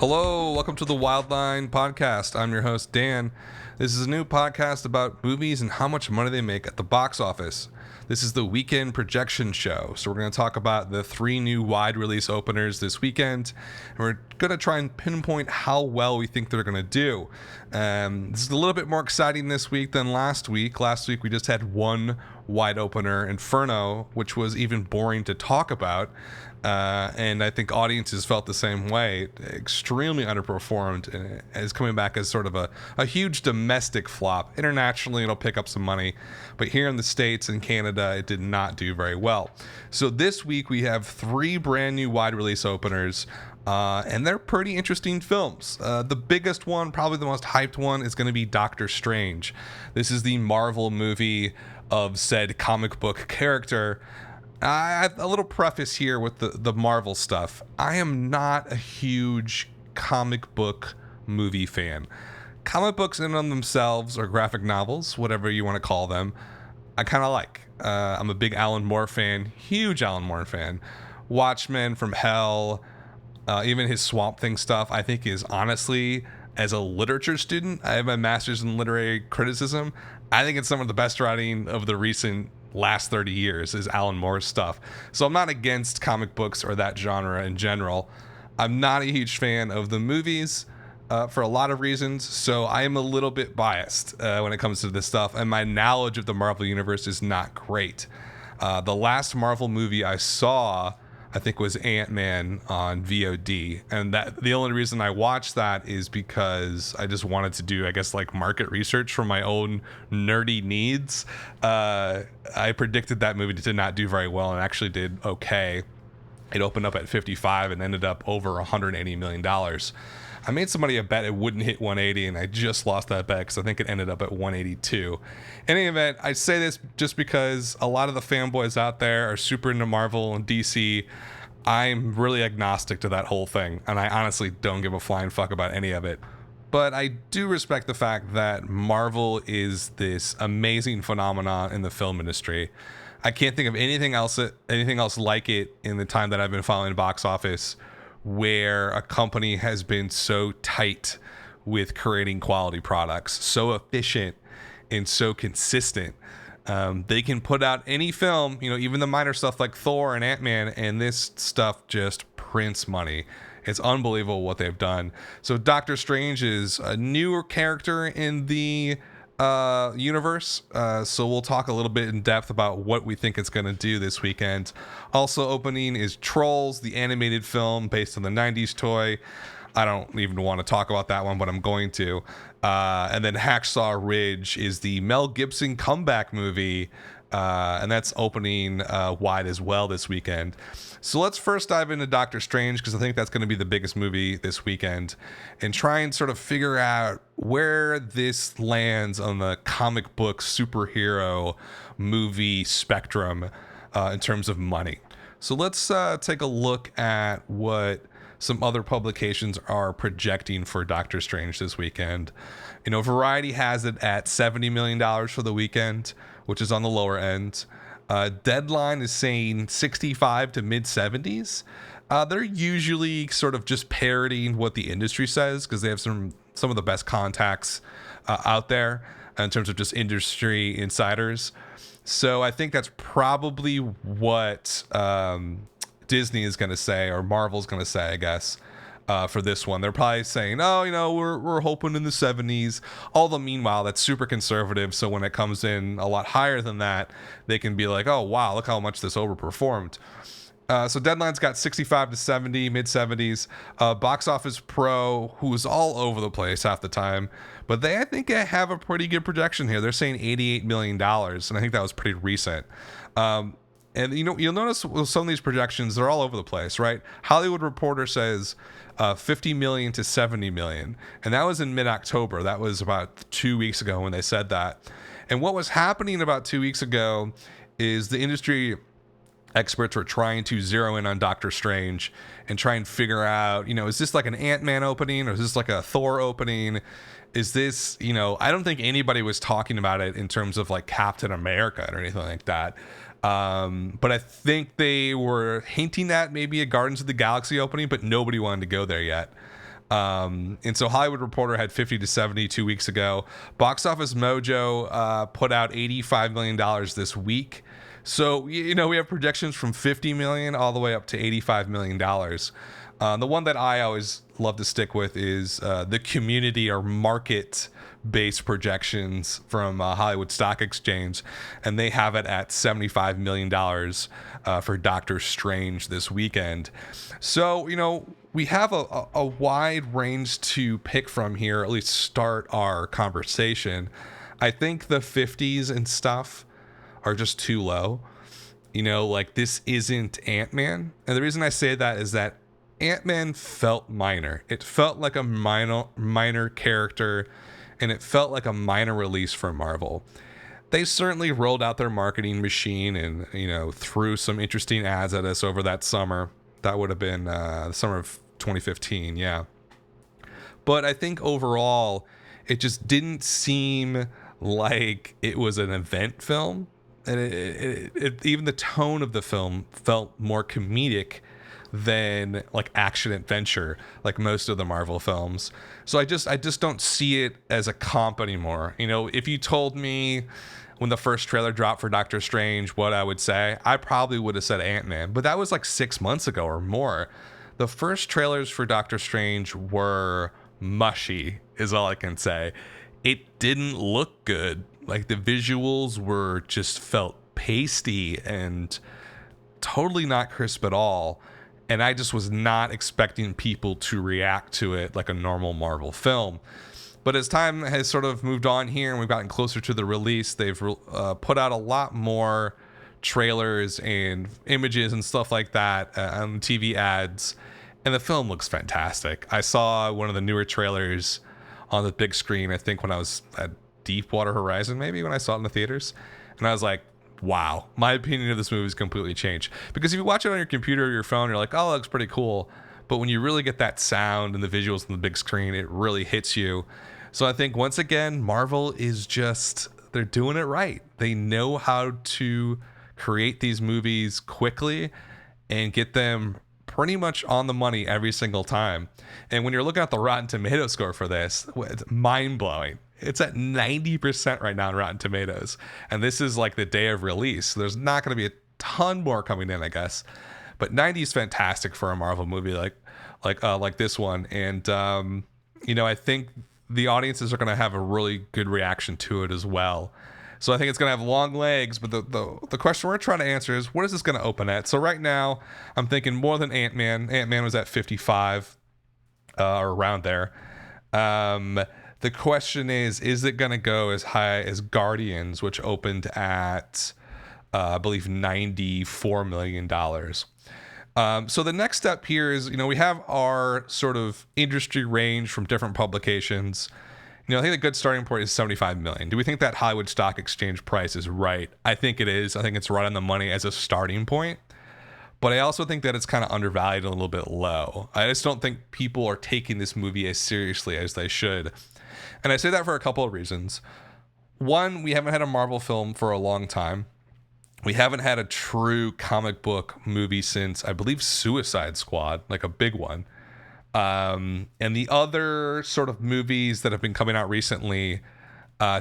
Hello, welcome to the Wildline Podcast. I'm your host, Dan. This is a new podcast about movies and how much money they make at the box office. This is the weekend projection show, so we're going to talk about the 3 new wide release openers this weekend, and we're going to try and pinpoint how well we think they're going to do. This is a little bit more exciting this week than last week. Last week we just had one wide opener, Inferno, which was even boring to talk about. And I think audiences felt the same way. Extremely underperformed, and is coming back as sort of a huge domestic flop. Internationally, it'll pick up some money, but here in the States and Canada, it did not do very well. So this week we have 3 brand new wide release openers, and they're pretty interesting films. The biggest one, probably the most hyped one, is going to be Doctor Strange. This is the Marvel movie of said comic book character. A little preface here with the Marvel stuff. I am not a huge comic book movie fan. Comic books in and of themselves, or graphic novels, whatever you want to call them, I kind of like. I'm a big Alan Moore fan, huge Alan Moore fan. Watchmen, From Hell, even his Swamp Thing stuff, I think is honestly, as a literature student, I have my master's in literary criticism. I think it's some of the best writing of the recent last 30 years is Alan Moore's stuff. So I'm not against comic books or that genre in general. I'm not a huge fan of the movies for a lot of reasons, so I am a little bit biased when it comes to this stuff, and my knowledge of the Marvel Universe is not great. The last Marvel movie I saw, I think, was Ant-Man on VOD, and that the only reason I watched that is because I just wanted to do, I guess, like market research for my own nerdy needs. I predicted that movie did not do very well, and actually did okay. It opened up at 55 and ended up over $180 million. I made somebody a bet it wouldn't hit 180, and I just lost that bet because I think it ended up at 182. In any event, I say this just because a lot of the fanboys out there are super into Marvel and DC. I'm really agnostic to that whole thing, and I honestly don't give a flying fuck about any of it. But I do respect the fact that Marvel is this amazing phenomenon in the film industry. I can't think of anything else like it in the time that I've been following the box office, where a company has been so tight with creating quality products, so efficient and so consistent. They can put out any film, even the minor stuff like Thor and Ant-Man, and this stuff just prints money. It's unbelievable what they've done. So Doctor Strange is a newer character in the universe, so we'll talk a little bit in depth about what we think it's going to do this weekend. Also opening is Trolls, the animated film based on the 90s toy. I don't even want to talk about that one, but I'm going to. And then Hacksaw Ridge is the Mel Gibson comeback movie, and that's opening wide as well this weekend. So let's first dive into Doctor Strange, because I think that's going to be the biggest movie this weekend, and try and sort of figure out where this lands on the comic book superhero movie spectrum in terms of money. So let's take a look at what some other publications are projecting for Doctor Strange this weekend. Variety has it at $70 million for the weekend, which is on the lower end. Deadline is saying 65 to mid 70s. They're usually sort of just parodying what the industry says, because they have some of the best contacts out there in terms of just industry insiders. So I think that's probably what Disney is going to say, or Marvel's going to say, I guess, for this one. They're probably saying, we're hoping in the 70s. Although meanwhile, that's super conservative. So when it comes in a lot higher than that, they can be like, oh, wow, look how much this overperformed. So Deadline's got 65 to 70, mid 70s. Box Office Pro, who's all over the place half the time, but I think they have a pretty good projection here. They're saying $88 million, and I think that was pretty recent. And you'll notice with some of these projections, they're all over the place, right? Hollywood Reporter says 50 million to 70 million. And that was in mid-October. That was about 2 weeks ago when they said that. And what was happening about 2 weeks ago is the industry experts were trying to zero in on Doctor Strange and try and figure out, is this like an Ant-Man opening, or is this like a Thor opening? Is this, I don't think anybody was talking about it in terms of like Captain America or anything like that. But I think they were hinting at maybe a Guardians of the Galaxy opening, but nobody wanted to go there yet. And so Hollywood Reporter had 50 to 70 2 weeks ago. Box Office Mojo put out $85 million this week. So, we have projections from 50 million all the way up to $85 million. The one that I always love to stick with is the community or market-based projections from Hollywood Stock Exchange, and they have it at $75 million for Doctor Strange this weekend. So, we have a wide range to pick from here, at least start our conversation. I think the 50s and stuff are just too low. This isn't Ant-Man. And the reason I say that is that Ant-Man felt minor. It felt like a minor character, and it felt like a minor release from Marvel. They certainly rolled out their marketing machine and, threw some interesting ads at us over that summer. That would have been the summer of 2015, yeah. But I think overall, it just didn't seem like it was an event film. And even the tone of the film felt more comedic than like action adventure, like most of the Marvel films. So I just don't see it as a comp anymore. If you told me when the first trailer dropped for Doctor Strange what I would say, I probably would have said Ant-Man, but that was like 6 months ago or more. The first trailers for Doctor Strange were mushy, is all I can say. It didn't look good. Like the visuals just felt pasty and totally not crisp at all. And I just was not expecting people to react to it like a normal Marvel film. But as time has sort of moved on here and we've gotten closer to the release, they've put out a lot more trailers and images and stuff like that on TV ads. And the film looks fantastic. I saw one of the newer trailers on the big screen, I think when I was at Deepwater Horizon, maybe when I saw it in the theaters. And I was like, wow, my opinion of this movie has completely changed. Because if you watch it on your computer or your phone, you're like, oh, that looks pretty cool. But when you really get that sound and the visuals on the big screen, it really hits you. So I think once again, Marvel is they're doing it right. They know how to create these movies quickly and get them pretty much on the money every single time. And when you're looking at the Rotten Tomatoes score for this, it's mind-blowing. It's at 90% right now on Rotten Tomatoes. And this is like the day of release. So there's not going to be a ton more coming in, I guess. But 90 is fantastic for a Marvel movie like this one. And, I think the audiences are going to have a really good reaction to it as well. So I think it's going to have long legs, but the question we're trying to answer is, what is this going to open at? So right now, I'm thinking more than Ant-Man. Ant-Man was at 55, or around there. The question is it going to go as high as Guardians, which opened at, I believe, $94 million. So the next step here is, we have our sort of industry range from different publications. I think the good starting point is 75 million. Do we think that Hollywood Stock Exchange price is right? I think it is. I think it's right on the money as a starting point. But I also think that it's kind of undervalued and a little bit low. I just don't think people are taking this movie as seriously as they should. And I say that for a couple of reasons. One, we haven't had a Marvel film for a long time. We haven't had a true comic book movie since, I believe, Suicide Squad, like a big one. And the other sort of movies that have been coming out recently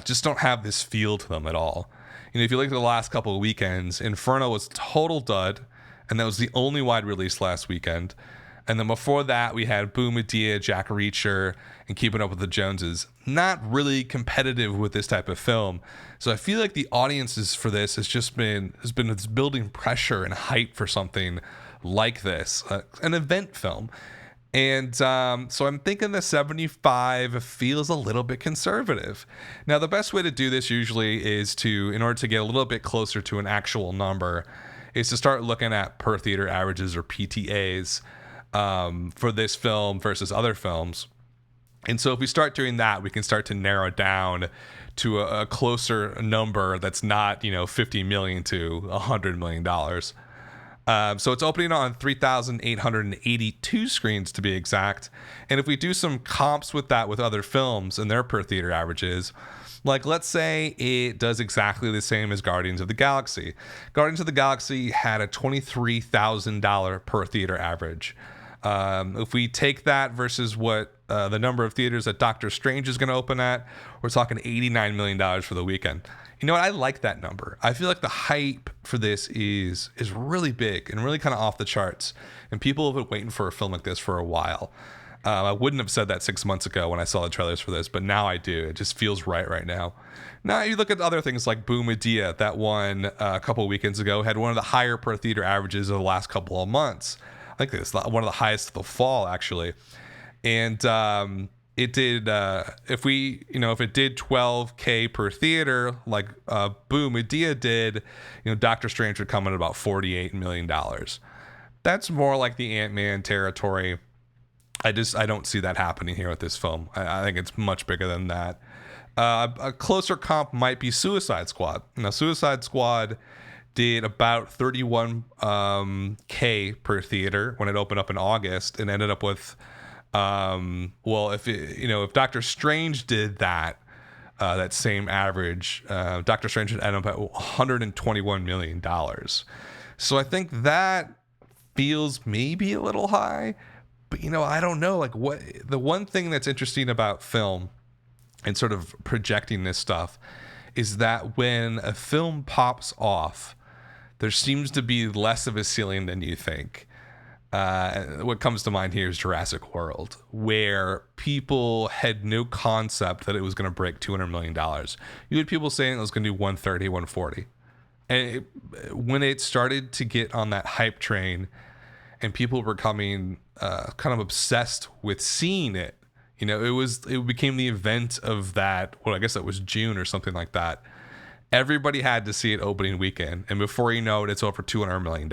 just don't have this feel to them at all. If you look at the last couple of weekends, Inferno was total dud, and that was the only wide release last weekend. And then before that, we had Boom Medea, Jack Reacher, and Keeping Up with the Joneses. Not really competitive with this type of film. So I feel like the audiences for this has been this building pressure and hype for something like this, an event film. And so I'm thinking the 75 feels a little bit conservative. Now, the best way to do this usually is in order to get a little bit closer to an actual number, is to start looking at per theater averages or PTAs for this film versus other films. And so if we start doing that, we can start to narrow down to a closer number that's not, $50 million to $100 million. So it's opening on 3,882 screens to be exact. And if we do some comps with that with other films and their per theater averages, like let's say it does exactly the same as Guardians of the Galaxy. Guardians of the Galaxy had a $23,000 per theater average. If we take that versus what the number of theaters that Doctor Strange is going to open at. We're talking $89 million for the weekend. You know what? I like that number. I feel like the hype for this is really big and really kind of off the charts. And people have been waiting for a film like this for a while. I wouldn't have said that 6 months ago when I saw the trailers for this, but now I do. It just feels right now. Now you look at other things like Boom Idea, that one a couple of weekends ago had one of the higher per theater averages of the last couple of months. I think it's one of the highest of the fall, actually. And it did, if it did 12K per theater, like Boom Idea did, Doctor Strange would come in at about $48 million. That's more like the Ant-Man territory. I don't see that happening here with this film. I think it's much bigger than that. A closer comp might be Suicide Squad. Now, Suicide Squad did about 31K per theater when it opened up in August, and ended up with, if Doctor Strange did that same average, Doctor Strange would end up at $121 million. So I think that feels maybe a little high. But, I don't know. Like, what the one thing that's interesting about film and sort of projecting this stuff is that when a film pops off, there seems to be less of a ceiling than you think. What comes to mind here is Jurassic World, where people had no concept that it was going to break $200 million. You had people saying it was going to do 130, 140. And when it started to get on that hype train and people were becoming kind of obsessed with seeing it, it became the event of that. Well, I guess that was June or something like that. Everybody had to see it opening weekend, and before you know it, it's over $200 million.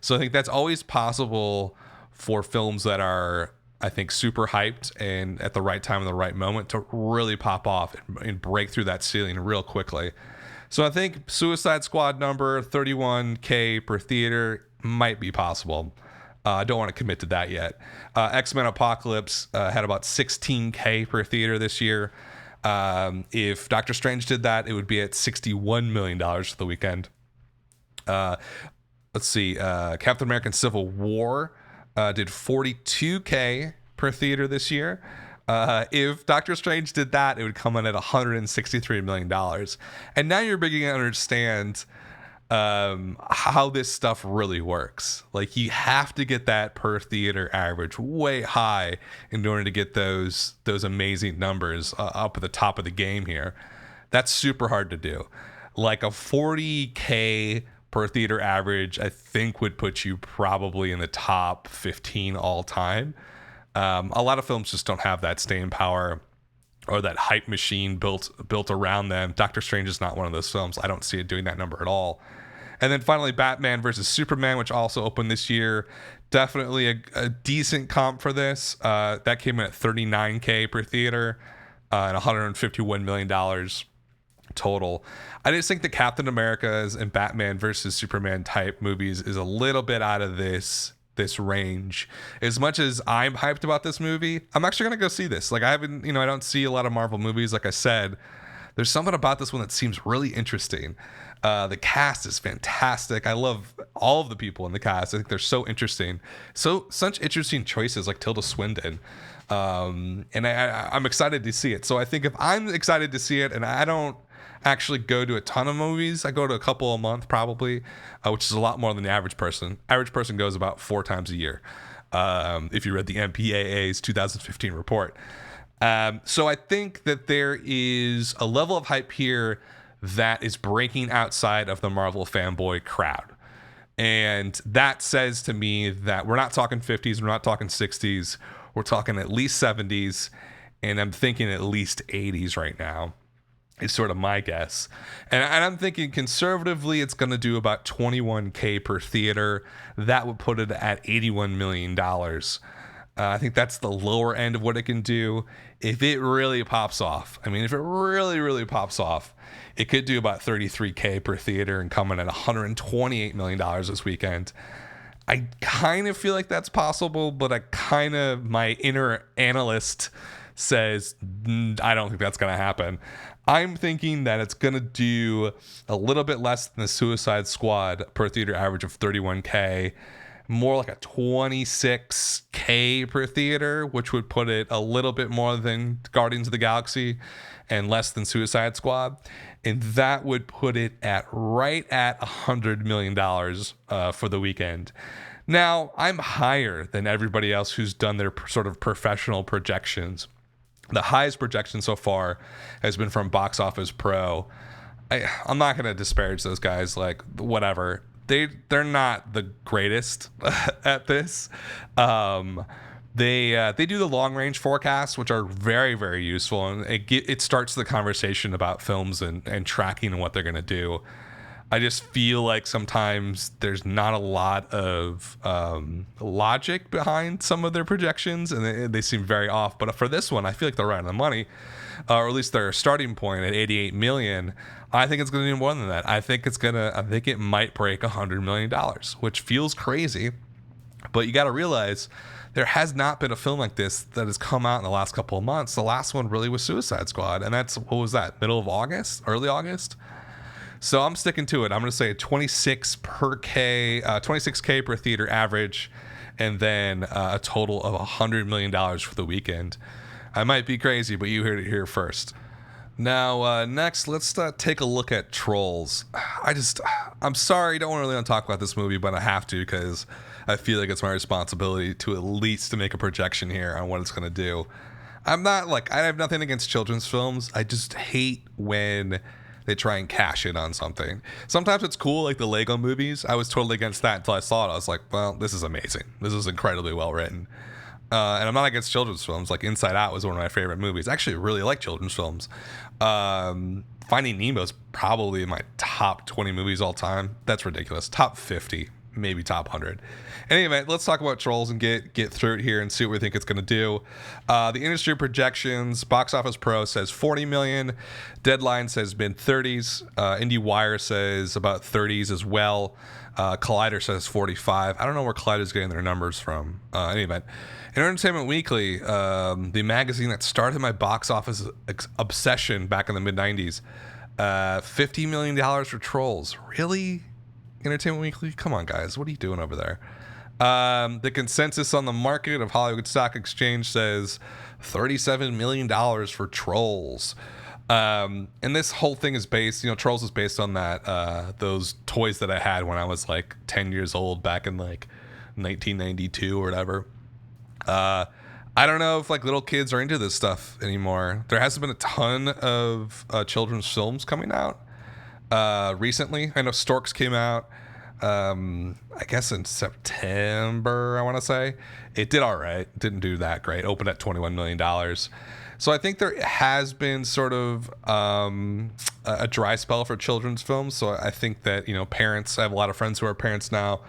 So I think that's always possible for films that are, I think, super hyped and at the right time and the right moment to really pop off and break through that ceiling real quickly. So I think Suicide Squad number 31K per theater might be possible. I don't want to commit to that yet. X-Men Apocalypse had about 16K per theater this year. If Doctor Strange did that, it would be at $61 million for the weekend. Let's see. Captain America Civil War did 42K per theater this year. If Doctor Strange did that, it would come in at $163 million. And now you're beginning to understand how this stuff really works. Like, you have to get that per theater average way high in order to get those amazing numbers up at the top of the game here. That's super hard to do. Like, a 40K per theater average, I think, would put you probably in the top 15 all time. A lot of films just don't have that staying power or that hype machine built around them. Doctor Strange is not one of those films. I don't see it doing that number at all. And then finally, Batman versus Superman, which also opened this year. Definitely a decent comp for this. That came in at 39K per theater and $151 million total. I just think the Captain America's and Batman versus Superman type movies is a little bit out of this range. As much as I'm hyped about this movie, I'm actually going to go see this. Like, I don't see a lot of Marvel movies. Like I said, there's something about this one that seems really interesting. The cast is fantastic. I love all of the people in the cast. I think they're so interesting. Such interesting choices, like Tilda Swinton. And I'm excited to see it. So I think if I'm excited to see it, and I don't actually go to a ton of movies, I go to a couple a month probably, which is a lot more than the average person. Average person goes about 4 times a year, if you read the MPAA's 2015 report. So I think that there is a level of hype here that is breaking outside of the Marvel fanboy crowd. And that says to me that we're not talking 50s, we're not talking 60s, we're talking at least 70s, and I'm thinking at least 80s right now is sort of my guess. And I'm thinking conservatively it's going to do about 21K per theater. That would put it at $81 million. I think that's the lower end of what it can do. If it really pops off, if it really, really pops off, it could do about 33K per theater and come in at $128 million this weekend. I kind of feel like that's possible, but my inner analyst says, I don't think that's going to happen. I'm thinking that it's going to do a little bit less than the Suicide Squad per theater average of 31K, more like a 26K per theater, which would put it a little bit more than Guardians of the Galaxy and less than Suicide Squad. And that would put it at right at $100 million for the weekend. Now, I'm higher than everybody else who's done their sort of professional projections. The highest projection so far has been from Box Office Pro. I'm not going to disparage those guys, like, whatever. They're not the greatest at this. They do the long range forecasts, which are very, very useful, and it starts the conversation about films and tracking and what they're going to do. I just feel like sometimes there's not a lot of logic behind some of their projections, and they seem very off. But for this one, I feel like they're right on the money, or at least their starting point at 88 million. I think it's going to do more than that. I think it might break $100 million, which feels crazy. But you got to realize there has not been a film like this that has come out in the last couple of months. The last one really was Suicide Squad, and what was that? Middle of August, early August. So I'm sticking to it. I'm going to say a 26K per theater average, and then a total of $100 million for the weekend. I might be crazy, but you heard it here first. Now, next, let's take a look at Trolls. I'm sorry, don't really want to talk about this movie, but I have to because I feel like it's my responsibility to at least to make a projection here on what it's going to do. I have nothing against children's films. I just hate when they try and cash in on something. Sometimes it's cool, like the Lego movies. I was totally against that until I saw it. I was like, well, this is amazing. This is incredibly well written. And I'm not against children's films. Like Inside Out was one of my favorite movies. I actually really like children's films. Finding Nemo is probably in my top 20 movies all time. That's ridiculous. Top 50, maybe top 100. Anyway, let's talk about Trolls and get through it here and see what we think it's going to do. The industry projections, Box Office Pro says 40 million. Deadline says mid-30s. IndieWire says about 30s as well. Collider says 45. I don't know where Collider's getting their numbers from. Anyway, in Entertainment Weekly, the magazine that started my box office obsession back in the mid-90s, $50 million for Trolls. Really? Entertainment Weekly? Come on, guys. What are you doing over there? The consensus on the market of Hollywood Stock Exchange says $37 million for Trolls. And this whole thing is based, Trolls is based on that, those toys that I had when I was like 10 years old back in like 1992 or whatever. I don't know if like little kids are into this stuff anymore. There hasn't been a ton of children's films coming out recently. I know Storks came out, I guess in September, I want to say. It did all right. Didn't do that great. Opened at $21 million. So I think there has been sort of a dry spell for children's films. So I think that, parents, I have a lot of friends who are parents now.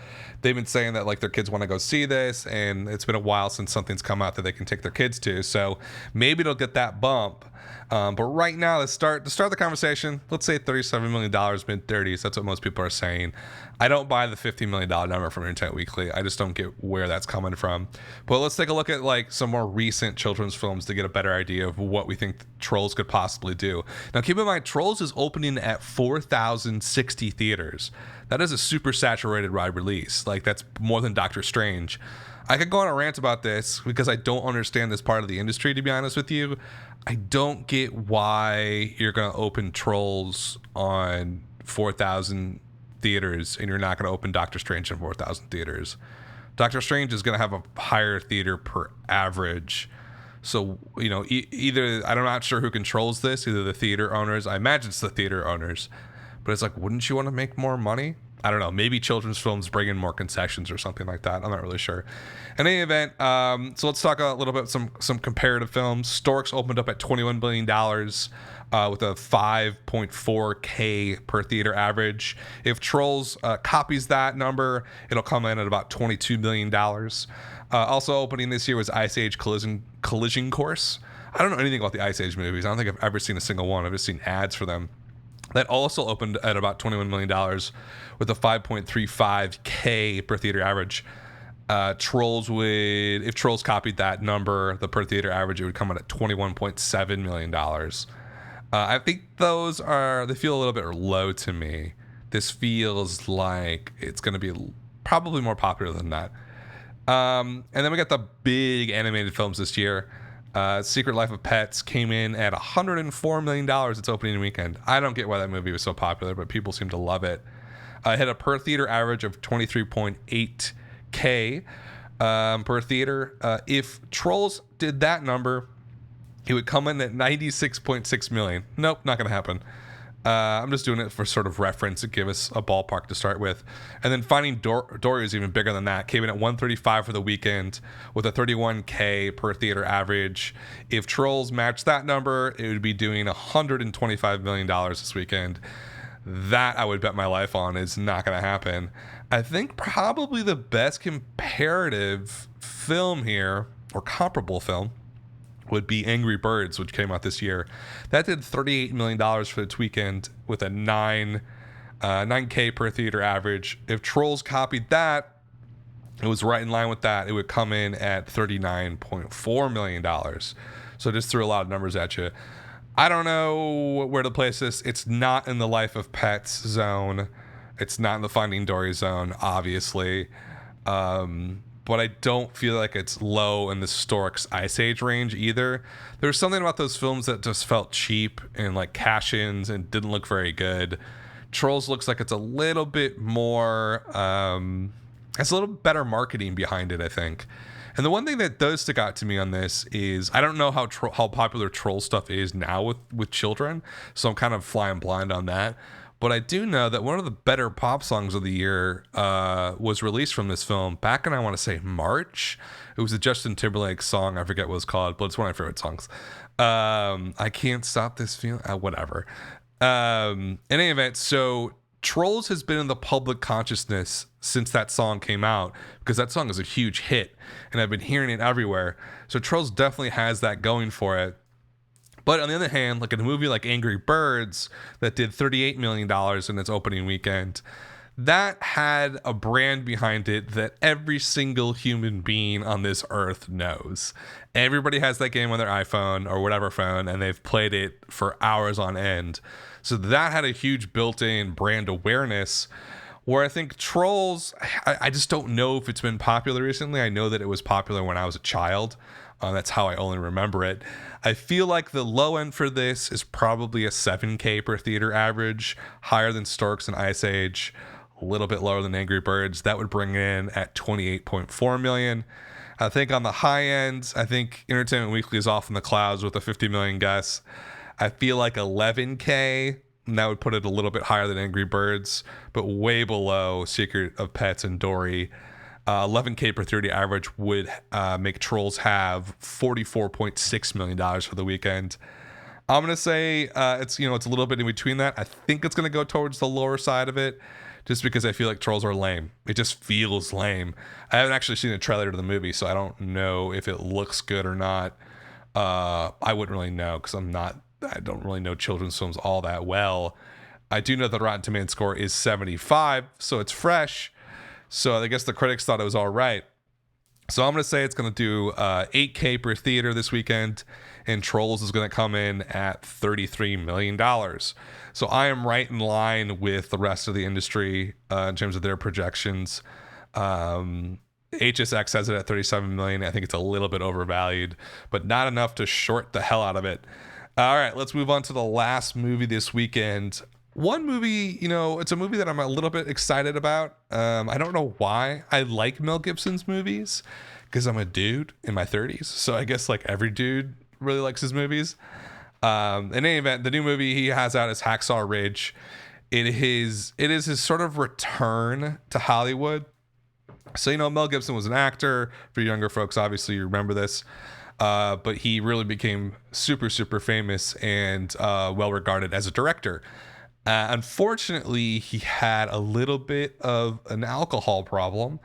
They've been saying that like their kids want to go see this, and it's been a while since something's come out that they can take their kids to. So maybe it'll get that bump. But right now, to start the conversation, let's say $37 million, mid-30s. That's what most people are saying. I don't buy the $50 million number from Entertainment Weekly. I just don't get where that's coming from. But let's take a look at like some more recent children's films to get a better idea of what we think Trolls could possibly do. Now, keep in mind, Trolls is opening at 4,060 theaters. That is a super saturated wide release. Like, that's more than Doctor Strange. I could go on a rant about this because I don't understand this part of the industry, to be honest with you. I don't get why you're going to open Trolls on 4,000 theaters and you're not going to open Doctor Strange in 4,000 theaters. Doctor Strange is going to have a higher theater per average. So, either, I'm not sure who controls this, either the theater owners. I imagine it's the theater owners. But it's like, wouldn't you want to make more money? I don't know. Maybe children's films bring in more concessions or something like that. I'm not really sure. In any event, so let's talk a little bit some comparative films. Storks opened up at $21 billion with a 5.4K per theater average. If Trolls copies that number, it'll come in at about $22 million. Also opening this year was Ice Age Collision Course. I don't know anything about the Ice Age movies. I don't think I've ever seen a single one. I've just seen ads for them. That also opened at about $21 million with a 5.35K per theater average. If Trolls copied that number, the per theater average, it would come in at $21.7 million. I think they feel a little bit low to me. This feels like it's going to be probably more popular than that. And then we got the big animated films this year. Secret Life of Pets came in at $104 million its opening weekend. I don't get why that movie was so popular, but people seem to love it. It had a per theater average of 23.8K per theater. If Trolls did that number, it would come in at 96.6 million. Nope, not going to happen. I'm just doing it for sort of reference to give us a ballpark to start with. And then Finding Dory is even bigger than that. Came in at 135 for the weekend with a 31K per theater average. If Trolls matched that number, it would be doing $125 million this weekend. That I would bet my life on is not going to happen. I think probably the best comparative film here, or comparable film, would be Angry Birds, which came out this year. That did $38 million for its weekend with a 9K per theater average. If Trolls copied that, it was right in line with that. It would come in at $39.4 million. So just threw a lot of numbers at you. I don't know where to place this. It's not in the Life of Pets zone. It's not in the Finding Dory zone, obviously. But I don't feel like it's low in the Stork's Ice Age range either. There's something about those films that just felt cheap and like cash-ins and didn't look very good. Trolls looks like it's a little bit more, it's a little better marketing behind it, I think. And the one thing that does stick out to me on this is I don't know how popular troll stuff is now with children, so I'm kind of flying blind on that. But I do know that one of the better pop songs of the year was released from this film back in, I want to say, March. It was a Justin Timberlake song. I forget what it's called, but it's one of my favorite songs. I Can't Stop This Feeling. Whatever. In any event, so Trolls has been in the public consciousness since that song came out because that song is a huge hit and I've been hearing it everywhere. So Trolls definitely has that going for it. But on the other hand, like in a movie like Angry Birds that did $38 million in its opening weekend, that had a brand behind it that every single human being on this earth knows. Everybody has that game on their iPhone or whatever phone, and they've played it for hours on end. So that had a huge built-in brand awareness, where I think Trolls, I just don't know if it's been popular recently. I know that it was popular when I was a child. That's how I only remember it. I feel like the low end for this is probably a 7K per theater average, higher than Storks and Ice Age, a little bit lower than Angry Birds. That would bring in at 28.4 million. I think on the high end, I think Entertainment Weekly is off in the clouds with a 50 million guess. I feel like 11K, and that would put it a little bit higher than Angry Birds, but way below Secret of Pets and Dory. 11K per 30 average would make Trolls have $44.6 million for the weekend. I'm going to say it's a little bit in between that. I think it's going to go towards the lower side of it just because I feel like Trolls are lame. It just feels lame. I haven't actually seen a trailer to the movie, so I don't know if it looks good or not. I wouldn't really know because I don't really know children's films all that well. I do know the Rotten Tomatoes score is 75, so it's fresh. So I guess the critics thought it was all right. So I'm going to say it's going to do 8K per theater this weekend, and Trolls is going to come in at $33 million. So I am right in line with the rest of the industry in terms of their projections. HSX has it at 37 million. I think it's a little bit overvalued, but not enough to short the hell out of it. All right, let's move on to the last movie this weekend. One movie, it's a movie that I'm a little bit excited about. I don't know why. I like Mel Gibson's movies because I'm a dude in my 30s. So I guess like every dude really likes his movies. In any event, the new movie he has out is Hacksaw Ridge. It is his sort of return to Hollywood. So, Mel Gibson was an actor. For younger folks, obviously you remember this. But he really became super, super famous and well regarded as a director. Unfortunately, he had a little bit of an alcohol problem,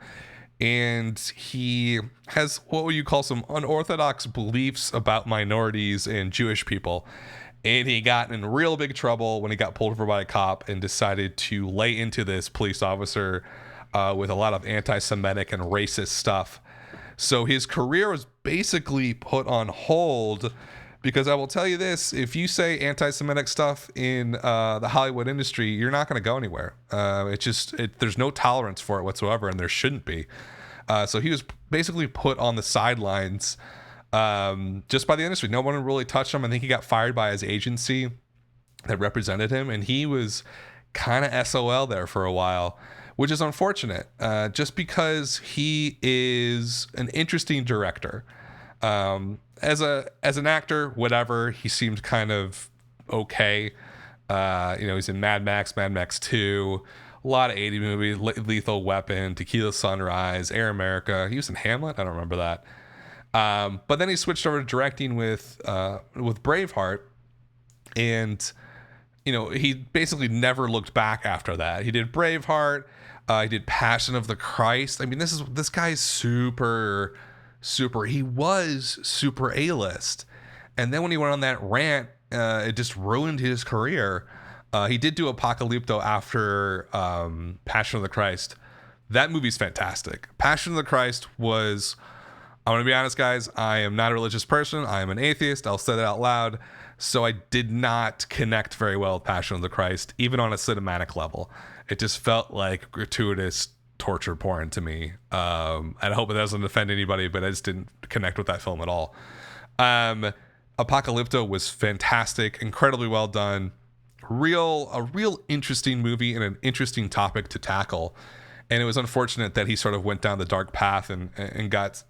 and he has what would you call some unorthodox beliefs about minorities and Jewish people. And he got in real big trouble when he got pulled over by a cop and decided to lay into this police officer with a lot of anti-Semitic and racist stuff. So his career was basically put on hold Because I will tell you this, if you say anti-Semitic stuff in the Hollywood industry, you're not going to go anywhere. There's no tolerance for it whatsoever, and there shouldn't be. So he was basically put on the sidelines just by the industry. No one really touched him. I think he got fired by his agency that represented him, and he was kind of SOL there for a while, which is unfortunate, just because he is an interesting director. As an actor, whatever, he seemed kind of okay. He's in Mad Max 2, a lot of 80 movies, Lethal Weapon, Tequila Sunrise, Air America. He was in Hamlet. I don't remember that. But then he switched over to directing with Braveheart, and he basically never looked back after that. He did Braveheart. He did Passion of the Christ. I mean, this guy's super. He was super A-list, and then when he went on that rant, it just ruined his career. He did do Apocalypto after Passion of the Christ. That movie's fantastic. Passion of the Christ was, I'm going to be honest, guys, I am not a religious person. I am an atheist. I'll say that out loud. So I did not connect very well with Passion of the Christ, even on a cinematic level. It just felt like gratuitous torture porn to me. And I hope it doesn't offend anybody, but I just didn't connect with that film at all. Apocalypto was fantastic, incredibly well done. A real interesting movie and an interesting topic to tackle. And it was unfortunate that he sort of went down the dark path and got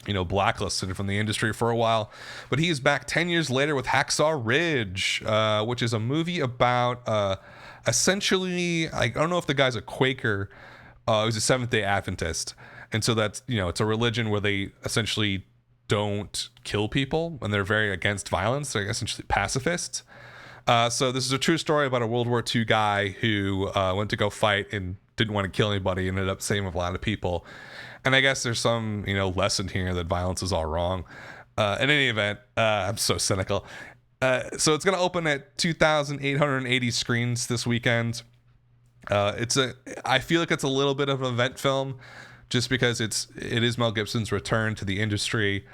blacklisted from the industry for a while. But he is back 10 years later with Hacksaw Ridge, which is a movie about essentially, I don't know if the guy's a Quaker. He was a Seventh-day Adventist. And so that's, it's a religion where they essentially don't kill people, and they're very against violence. They're essentially pacifists. So this is a true story about a World War II guy who went to go fight and didn't want to kill anybody, ended up saving a lot of people. And I guess there's some, lesson here that violence is all wrong. In any event, I'm so cynical. So it's going to open at 2,880 screens this weekend. I feel like it's a little bit of an event film, just because it is Mel Gibson's return to the industry.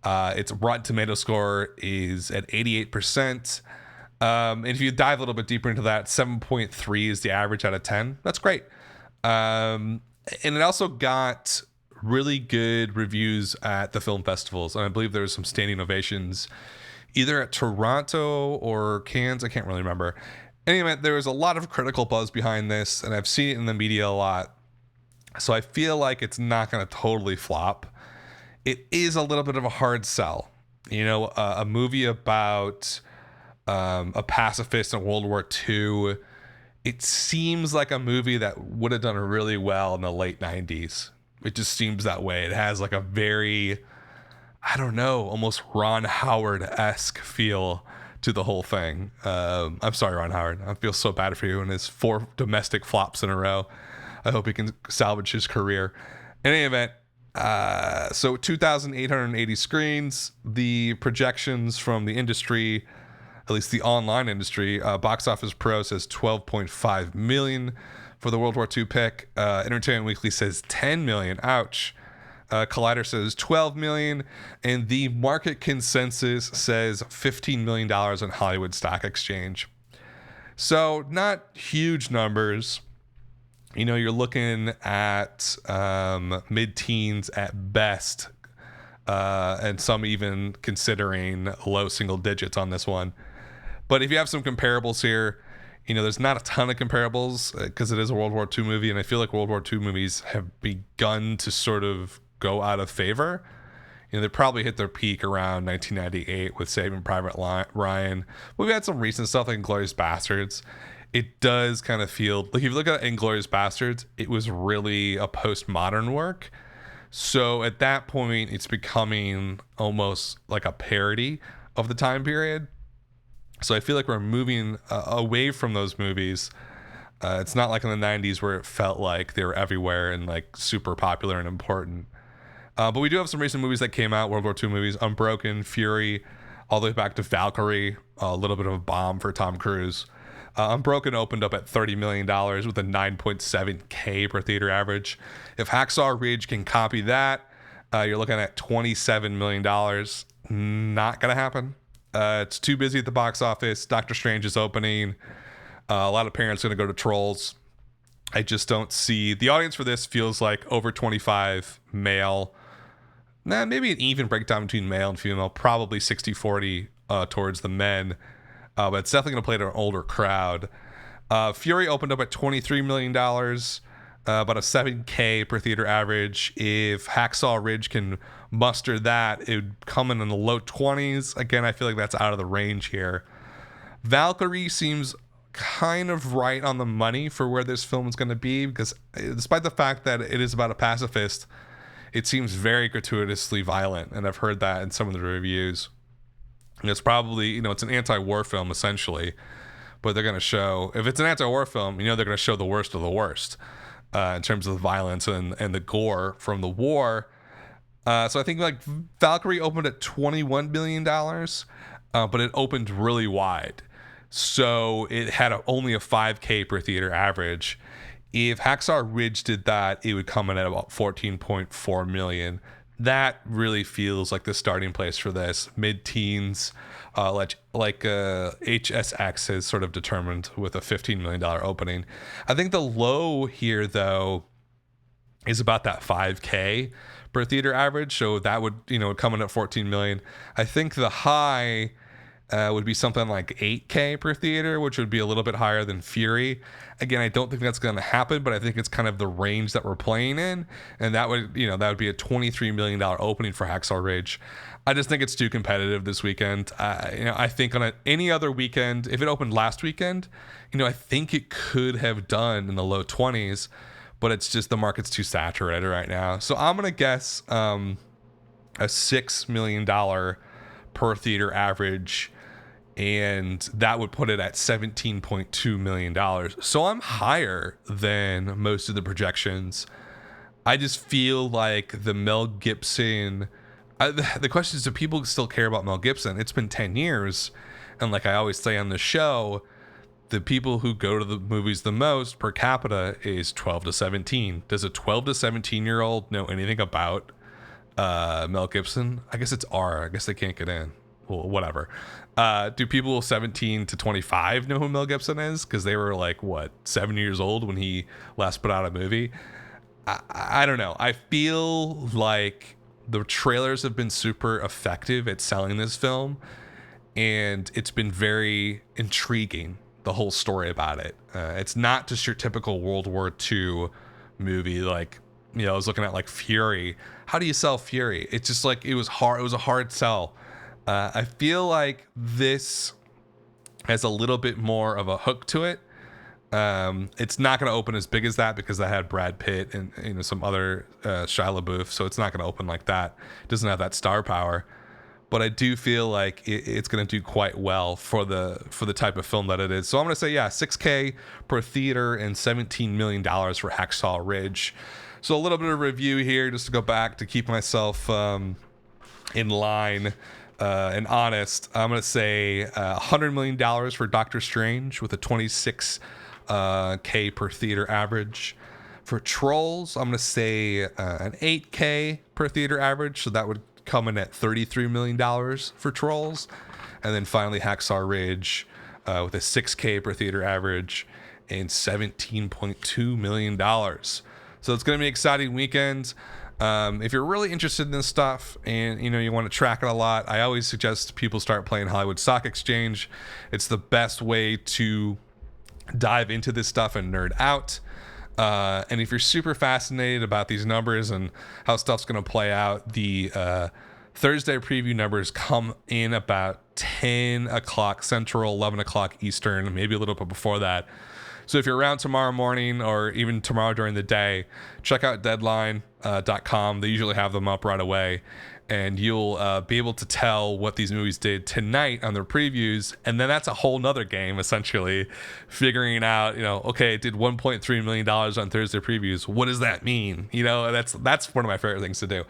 Its Rotten Tomato score is at 88%. And if you dive a little bit deeper into that, 7.3 is the average out of 10. That's great. And it also got really good reviews at the film festivals. And I believe there was some standing ovations either at Toronto or Cannes. I can't really remember. Anyway, there was a lot of critical buzz behind this, and I've seen it in the media a lot. So I feel like it's not going to totally flop. It is a little bit of a hard sell. A movie about a pacifist in World War II. It seems like a movie that would have done really well in the late 90s. It just seems that way. It has like a very, I don't know, almost Ron Howard-esque feel to the whole thing. I'm sorry, Ron Howard. I feel so bad for you and his 4 domestic flops in a row. I hope he can salvage his career. In any event, so 2,880 screens. The projections from the industry, at least the online industry, Box Office Pro says 12.5 million for the World War II pick. Entertainment Weekly says 10 million. Ouch. Collider says 12 million, and the market consensus says $15 million on Hollywood Stock Exchange. So not huge numbers. You're looking at mid-teens at best, and some even considering low single digits on this one. But if you have some comparables here, there's not a ton of comparables because it is a World War II movie, and I feel like World War II movies have begun to sort of go out of favor. They probably hit their peak around 1998 with Saving Private Ryan. We've had some recent stuff like Inglourious Bastards. It does kind of feel like if you look at Inglourious Bastards, it was really a postmodern work. So at that point, it's becoming almost like a parody of the time period. So I feel like we're moving away from those movies. It's not like in the 90s where it felt like they were everywhere and like super popular and important. But we do have some recent movies that came out, World War II movies, Unbroken, Fury, all the way back to Valkyrie, a little bit of a bomb for Tom Cruise. Unbroken opened up at $30 million with a 9.7K per theater average. If Hacksaw Ridge can copy that, you're looking at $27 million. not gonna happen. It's too busy at the box office. Doctor Strange is opening. A lot of parents are gonna go to Trolls. I just don't see the audience for this. Feels like over 25 male. Maybe an even breakdown between male and female, probably 60-40 towards the men, but it's definitely going to play to an older crowd. Fury opened up at $23 million, about a $7,000 per theater average. If Hacksaw Ridge can muster that, it would come in the low 20s. Again, I feel like that's out of the range here. Valkyrie seems kind of right on the money for where this film is going to be, because despite the fact that it is about a pacifist, it seems very gratuitously violent, and I've heard that in some of the reviews. And it's probably, it's an anti-war film essentially, but they're going to show, if it's an anti-war film, they're going to show the worst of the worst in terms of the violence and the gore from the war. So I think like Valkyrie opened at $21 million, but it opened really wide. So it had only a $5,000 per theater average. If Hacksaw Ridge did that, it would come in at about $14.4 million. That really feels like the starting place for this. Mid-teens, like HSX has sort of determined with a $15 million opening. I think the low here, though, is about that $5,000 per theater average. So that would, come in at $14 million. I think the high would be something like $8,000 per theater, which would be a little bit higher than Fury. Again, I don't think that's going to happen, but I think it's kind of the range that we're playing in, and that would be a $23 million opening for Hacksaw Ridge. I just think it's too competitive this weekend. I think on any other weekend, if it opened last weekend, I think it could have done in the low 20s, but it's just the market's too saturated right now. So I'm going to guess a $6 million per theater average, and that would put it at $17.2 million. So I'm higher than most of the projections. I just feel like the Mel Gibson... the question is, do people still care about Mel Gibson? It's been 10 years, and like I always say on the show, the people who go to the movies the most per capita is 12 to 17. Does a 12 to 17-year-old know anything about Mel Gibson? I guess it's R. I guess they can't get in. Well, whatever. Do people 17 to 25 know who Mel Gibson is? Because they were 7 years old when he last put out a movie. I don't know. I feel like the trailers have been super effective at selling this film, and it's been very intriguing, the whole story about it. It's not just your typical World War II movie. I was looking at Fury. How do you sell Fury? It's just it was hard. It was a hard sell. I feel like this has a little bit more of a hook to it. It's not going to open as big as that because I had Brad Pitt and some other Shia LaBeouf, so it's not going to open like that. It doesn't have that star power, but I do feel like it's going to do quite well for the type of film that it is. So I'm going to say $6,000 per theater and $17 million for Hacksaw Ridge. So a little bit of review here just to go back to keep myself in line. And honest, I'm going to say $100 million for Doctor Strange with a $26,000 per theater average. For Trolls, I'm going to say an $8,000 per theater average. So that would come in at $33 million for Trolls. And then finally, Hacksaw Ridge with a $6,000 per theater average and $17.2 million. So it's going to be an exciting weekend. If you're really interested in this stuff and you want to track it a lot, I always suggest people start playing Hollywood Stock Exchange. It's the best way to dive into this stuff and nerd out. And if you're super fascinated about these numbers and how stuff's going to play out, the Thursday preview numbers come in about 10 o'clock Central, 11 o'clock Eastern, maybe a little bit before that. So if you're around tomorrow morning or even tomorrow during the day, check out deadline.com. They usually have them up right away, and you'll be able to tell what these movies did tonight on their previews. And then that's a whole nother game, essentially, figuring out, okay, it did $1.3 million on Thursday previews. What does that mean? That's one of my favorite things to do.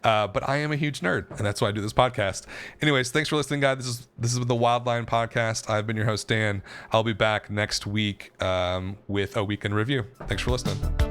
But I am a huge nerd, and that's why I do this podcast. Anyways, thanks for listening, guys. This is the Wildline Podcast. I've been your host, Dan. I'll be back next week with a weekend review. Thanks for listening.